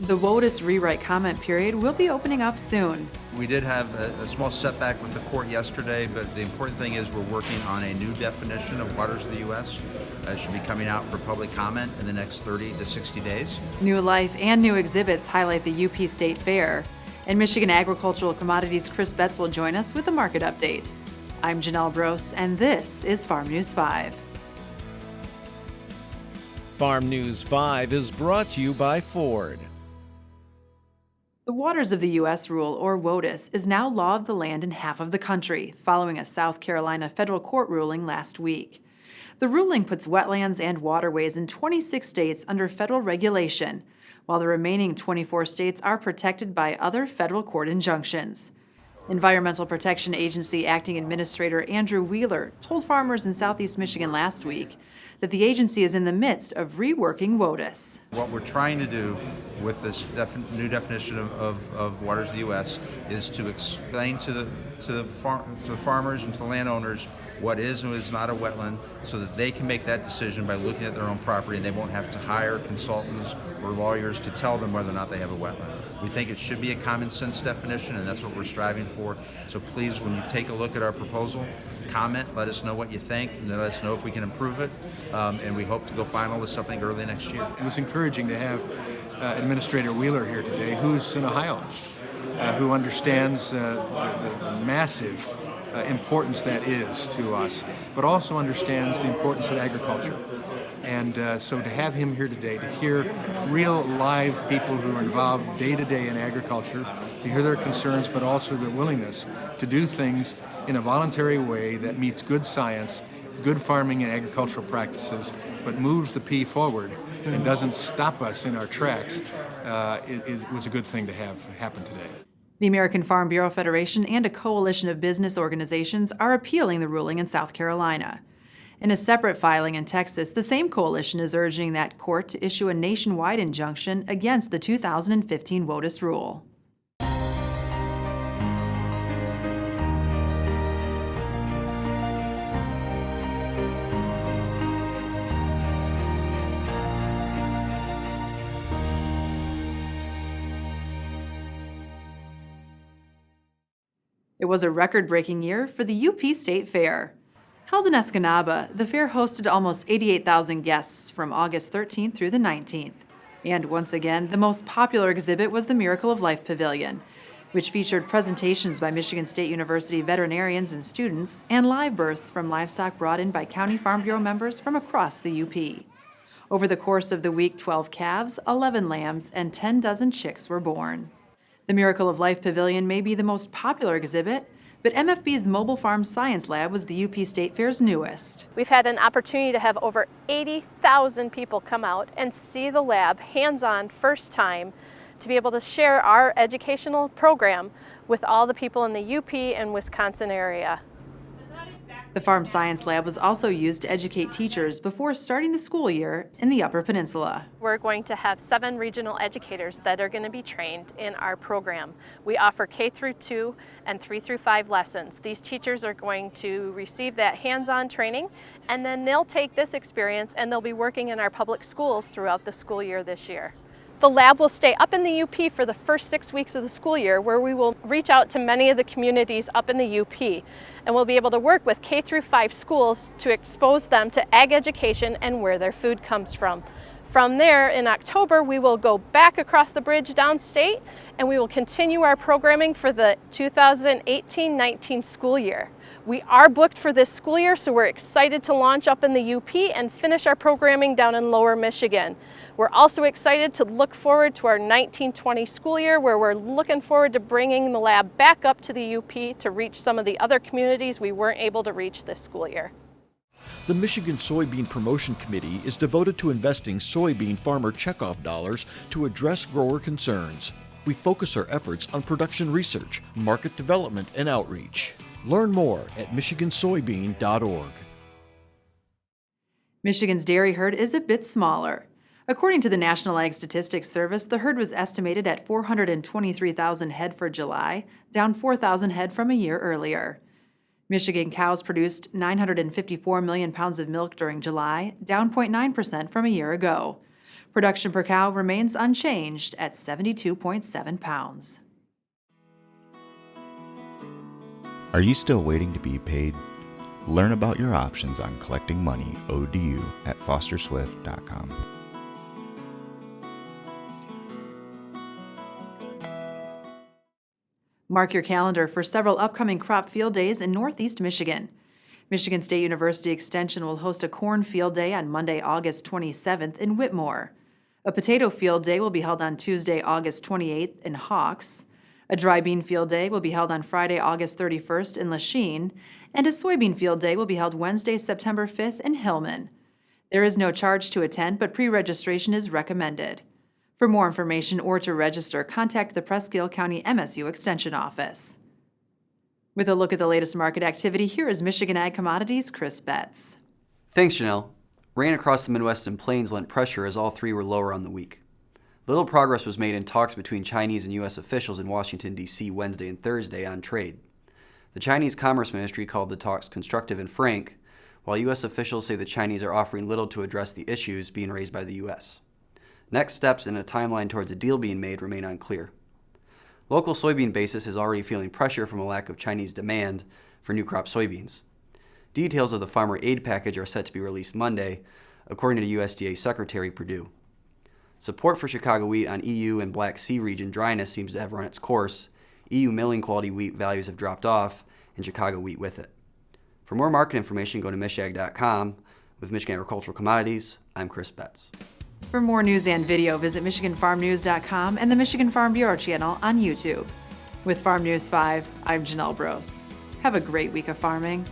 The WOTUS rewrite comment period will be opening up soon. We did have a small setback with the court yesterday, but the important thing is we're working on a new definition of waters of the U.S. It should be coming out for public comment in the next 30 to 60 days. New life and new exhibits highlight the UP State Fair. And Michigan Agricultural Commodities' Chris Betz will join us with a market update. I'm Janell Brose, and this is Farm News 5. Farm News 5 is brought to you by Ford. The Waters of the U.S. rule, or WOTUS, is now law of the land in half of the country, following a South Carolina federal court ruling last week. The ruling puts wetlands and waterways in 26 states under federal regulation, while the remaining 24 states are protected by other federal court injunctions. Environmental Protection Agency Acting Administrator Andrew Wheeler told farmers in Southeast Michigan last week that the agency is in the midst of reworking WOTUS. What we're trying to do with this new definition of waters of the U.S. is to explain to the farmers and to the landowners what is and is not a wetland, so that they can make that decision by looking at their own property, and they won't have to hire consultants or lawyers to tell them whether or not they have a wetland. We think it should be a common sense definition, and that's what we're striving for. So please, when you take a look at our proposal, comment, let us know what you think, and let us know if we can improve it, and we hope to go final with something early next year. It was encouraging to have Administrator Wheeler here today, who's in Ohio, who understands the massive importance that is to us, but also understands the importance of agriculture. And so to have him here today, to hear real live people who are involved day to day in agriculture, to hear their concerns, but also their willingness to do things in a voluntary way that meets good science, good farming and agricultural practices, but moves the P forward and doesn't stop us in our tracks, was a good thing to have happen today. The American Farm Bureau Federation and a coalition of business organizations are appealing the ruling in South Carolina. In a separate filing in Texas, the same coalition is urging that court to issue a nationwide injunction against the 2015 WOTUS rule. It was a record-breaking year for the UP State Fair. Held in Escanaba, the fair hosted almost 88,000 guests from August 13th through the 19th. And once again, the most popular exhibit was the Miracle of Life Pavilion, which featured presentations by Michigan State University veterinarians and students and live births from livestock brought in by County Farm Bureau members from across the UP. Over the course of the week, 12 calves, 11 lambs, and 10 dozen chicks were born. The Miracle of Life Pavilion may be the most popular exhibit, but MFB's Mobile Farm Science Lab was the UP State Fair's newest. We've had an opportunity to have over 80,000 people come out and see the lab hands-on first time, to be able to share our educational program with all the people in the UP and Wisconsin area. The Farm Science Lab was also used to educate teachers before starting the school year in the Upper Peninsula. We're going to have 7 regional educators that are going to be trained in our program. We offer K through 2 and 3 through 5 lessons. These teachers are going to receive that hands-on training, and then they'll take this experience and they'll be working in our public schools throughout the school year this year. The lab will stay up in the UP for the first 6 weeks of the school year, where we will reach out to many of the communities up in the UP, and we'll be able to work with K through 5 schools to expose them to ag education and where their food comes from. From there, in October, we will go back across the bridge downstate, and we will continue our programming for the 2018-19 school year. We are booked for this school year, so we're excited to launch up in the UP and finish our programming down in Lower Michigan. We're also excited to look forward to our 1920 school year, where we're looking forward to bringing the lab back up to the UP to reach some of the other communities we weren't able to reach this school year. The Michigan Soybean Promotion Committee is devoted to investing soybean farmer checkoff dollars to address grower concerns. We focus our efforts on production research, market development, and outreach. Learn more at michigansoybean.org. Michigan's dairy herd is a bit smaller. According to the National Ag Statistics Service, the herd was estimated at 423,000 head for July, down 4,000 head from a year earlier. Michigan cows produced 954 million pounds of milk during July, down 0.9% from a year ago. Production per cow remains unchanged at 72.7 pounds. Are you still waiting to be paid? Learn about your options on collecting money owed to you at fosterswift.com. Mark your calendar for several upcoming crop field days in Northeast Michigan. Michigan State University Extension will host a corn field day on Monday, August 27th in Whitmore. A potato field day will be held on Tuesday, August 28th in Hawks. A dry bean field day will be held on Friday, August 31st in Lachine, and a soybean field day will be held Wednesday, September 5th in Hillman. There is no charge to attend, but pre-registration is recommended. For more information or to register, contact the Presque County MSU Extension Office. With a look at the latest market activity, here is Michigan Ag Commodities' Chris Betz. Thanks, Janell. Rain across the Midwest and Plains lent pressure as all three were lower on the week. Little progress was made in talks between Chinese and U.S. officials in Washington, D.C. Wednesday and Thursday on trade. The Chinese Commerce Ministry called the talks constructive and frank, while U.S. officials say the Chinese are offering little to address the issues being raised by the U.S. Next steps and a timeline towards a deal being made remain unclear. Local soybean basis is already feeling pressure from a lack of Chinese demand for new crop soybeans. Details of the farmer aid package are set to be released Monday, according to USDA Secretary Perdue. Support for Chicago wheat on EU and Black Sea region dryness seems to have run its course. EU milling quality wheat values have dropped off, and Chicago wheat with it. For more market information, go to michag.com. With Michigan Agricultural Commodities, I'm Chris Betz. For more news and video, visit MichiganFarmNews.com and the Michigan Farm Bureau channel on YouTube. With Farm News 5, I'm Janell Brose. Have a great week of farming.